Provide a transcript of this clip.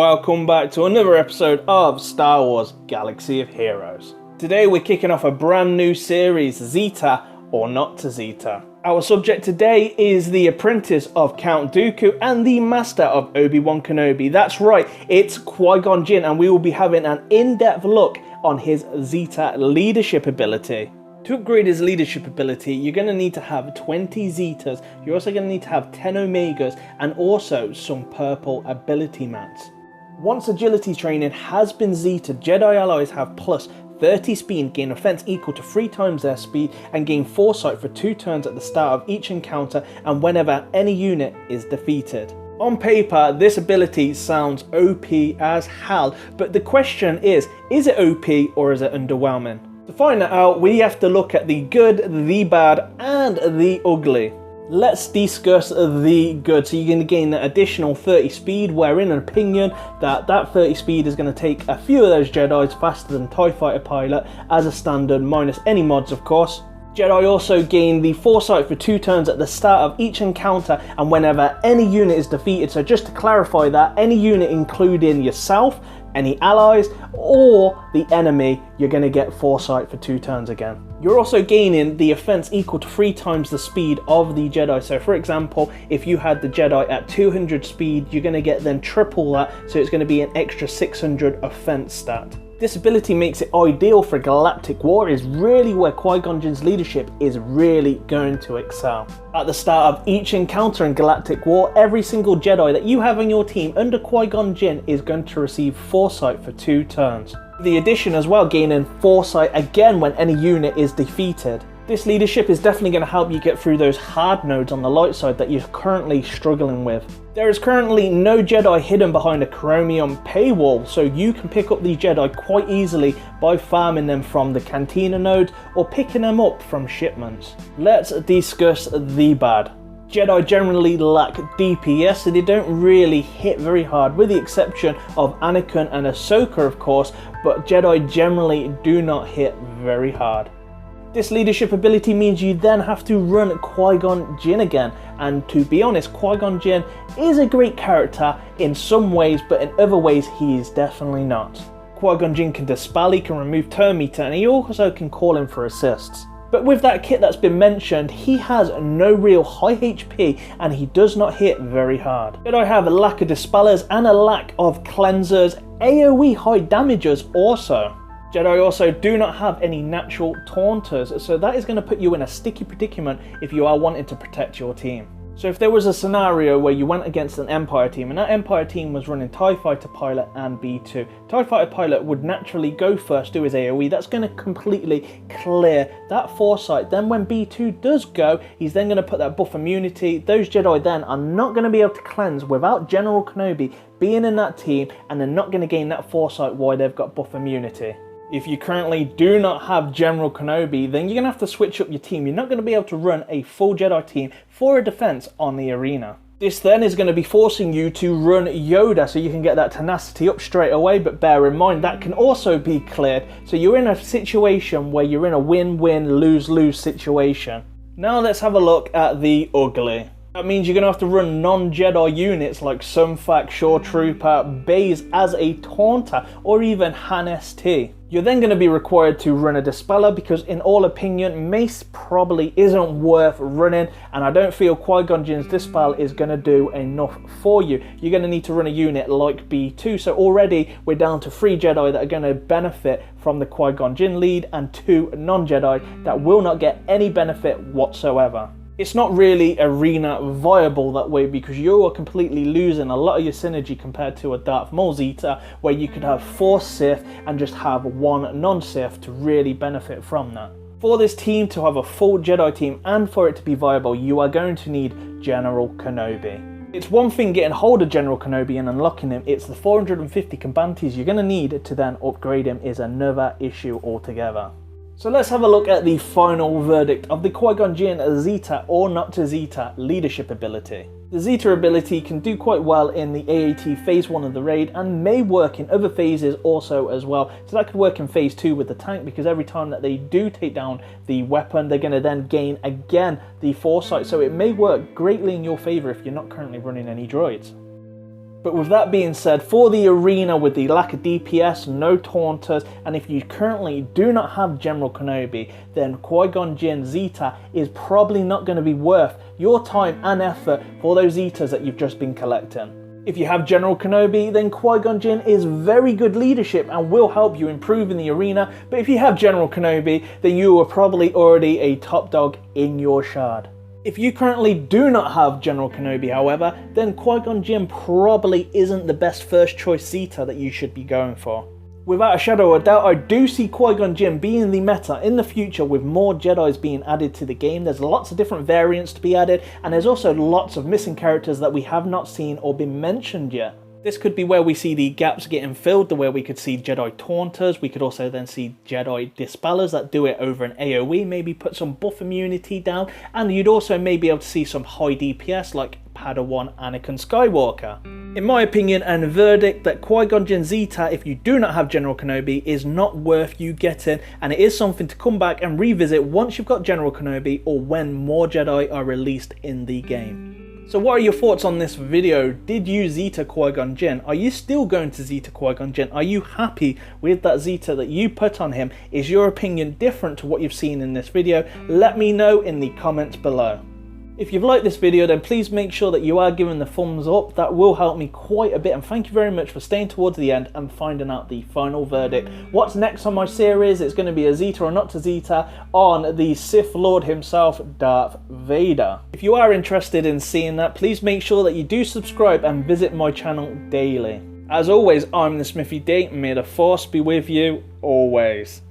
welcome back to another episode of Star Wars Galaxy of Heroes. Today we're kicking off a brand new series, Zeta or Not to Zeta. Our subject today is the apprentice of Count Dooku and the master of Obi-Wan Kenobi. That's right, it's Qui-Gon Jinn, and we will be having an in-depth look on his Zeta leadership ability. To upgrade his leadership ability, you're going to need to have 20 Zetas, you're also going to need to have 10 Omegas, and also some purple ability mats. Once agility training has been Zeta, Jedi allies have plus 30 speed, gain offense equal to 3 times their speed, and gain foresight for 2 turns at the start of each encounter and whenever any unit is defeated. On paper, this ability sounds OP as hell, but the question is it OP or is it underwhelming? To find that out, we have to look at the good, the bad, and the ugly. Let's discuss the good. So you're going to gain that additional 30 speed, where in an opinion that 30 speed is going to take a few of those Jedis faster than TIE Fighter Pilot as a standard, minus any mods of course. Jedi also gain the foresight for 2 turns at the start of each encounter and whenever any unit is defeated. So just to clarify that, any unit including yourself, any allies, or the enemy, you're going to get foresight for 2 turns again. You're also gaining the offense equal to 3 times the speed of the Jedi. So for example, if you had the Jedi at 200 speed, you're going to get then triple that, so it's going to be an extra 600 offense stat. This ability makes it ideal for Galactic War, is really where Qui-Gon Jinn's leadership is really going to excel. At the start of each encounter in Galactic War, every single Jedi that you have on your team under Qui-Gon Jinn is going to receive foresight for 2 turns. The addition as well, gaining foresight again when any unit is defeated. This leadership is definitely going to help you get through those hard nodes on the light side that you're currently struggling with. There is currently no Jedi hidden behind a chromium paywall, so you can pick up these Jedi quite easily by farming them from the Cantina nodes or picking them up from shipments. Let's discuss the bad. Jedi generally lack DPS, so they don't really hit very hard, with the exception of Anakin and Ahsoka of course, but Jedi generally do not hit very hard. This leadership ability means you then have to run Qui-Gon Jinn again, and to be honest, Qui-Gon Jinn is a great character in some ways, but in other ways he is definitely not. Qui-Gon Jinn can dispel, he can remove turn meter, and he also can call in for assists. But with that kit that's been mentioned, he has no real high HP and he does not hit very hard. Jedi have a lack of dispellers and a lack of cleansers, AoE high damagers also. Jedi also do not have any natural taunters, so that is going to put you in a sticky predicament if you are wanting to protect your team. So if there was a scenario where you went against an Empire team and that Empire team was running TIE Fighter Pilot and B2, TIE Fighter Pilot would naturally go first, do his AoE, that's going to completely clear that foresight. Then when B2 does go, he's then going to put that buff immunity. Those Jedi then are not going to be able to cleanse without General Kenobi being in that team, and they're not going to gain that foresight while they've got buff immunity. If you currently do not have General Kenobi, then you're going to have to switch up your team. You're not going to be able to run a full Jedi team for a defense on the arena. This then is going to be forcing you to run Yoda so you can get that tenacity up straight away, but bear in mind that can also be cleared. So you're in a situation where you're in a win-win, lose-lose situation. Now let's have a look at the ugly. That means you're going to have to run non-Jedi units like Sunfac, Shore Trooper, Baze as a taunter, or even Han ST. You're then going to be required to run a Dispeller because in all opinion, Mace probably isn't worth running, and I don't feel Qui-Gon Jinn's Dispel is going to do enough for you. You're going to need to run a unit like B2, so already we're down to 3 Jedi that are going to benefit from the Qui-Gon Jinn lead and 2 non-Jedi that will not get any benefit whatsoever. It's not really arena viable that way because you are completely losing a lot of your synergy compared to a Darth Maul Zeta, where you could have 4 Sith and just have 1 non-Sith to really benefit from that. For this team to have a full Jedi team and for it to be viable, you are going to need General Kenobi. It's one thing getting hold of General Kenobi and unlocking him, it's the 450 Combantis you're going to need to then upgrade him is another issue altogether. So let's have a look at the final verdict of the Qui-Gon Jinn Zeta or Not to Zeta leadership ability. The Zeta ability can do quite well in the AAT phase 1 of the raid and may work in other phases also as well. So that could work in phase 2 with the tank, because every time that they do take down the weapon, they're going to then gain again the foresight. So it may work greatly in your favour if you're not currently running any droids. But with that being said, for the arena with the lack of DPS, no taunters, and if you currently do not have General Kenobi, then Qui-Gon Jinn Zeta is probably not going to be worth your time and effort for those Zetas that you've just been collecting. If you have General Kenobi, then Qui-Gon Jinn is very good leadership and will help you improve in the arena, but if you have General Kenobi, then you are probably already a top dog in your shard. If you currently do not have General Kenobi, however, then Qui-Gon Jinn probably isn't the best first choice Zeta that you should be going for. Without a shadow of a doubt, I do see Qui-Gon Jinn being the meta in the future with more Jedis being added to the game. There's lots of different variants to be added, and there's also lots of missing characters that we have not seen or been mentioned yet. This could be where we see the gaps getting filled, where we could see Jedi Taunters, we could also then see Jedi Dispellers that do it over an AoE, maybe put some buff immunity down, and you'd also maybe be able to see some high DPS like Padawan Anakin Skywalker. In my opinion and verdict, that Qui-Gon Jinn Zeta, if you do not have General Kenobi, is not worth you getting, and it is something to come back and revisit once you've got General Kenobi or when more Jedi are released in the game. So what are your thoughts on this video? Did you Zeta Qui-Gon Jinn? Are you still going to Zeta Qui-Gon Jinn? Are you happy with that Zeta that you put on him? Is your opinion different to what you've seen in this video? Let me know in the comments below. If you've liked this video, then please make sure that you are giving the thumbs up. That will help me quite a bit, and thank you very much for staying towards the end and finding out the final verdict. What's next on my series? It's going to be a Zeta or not to Zeta on the Sith Lord himself, Darth Vader. If you are interested in seeing that, please make sure that you do subscribe and visit my channel daily. As always, I'm the Smithy D. May the Force be with you always.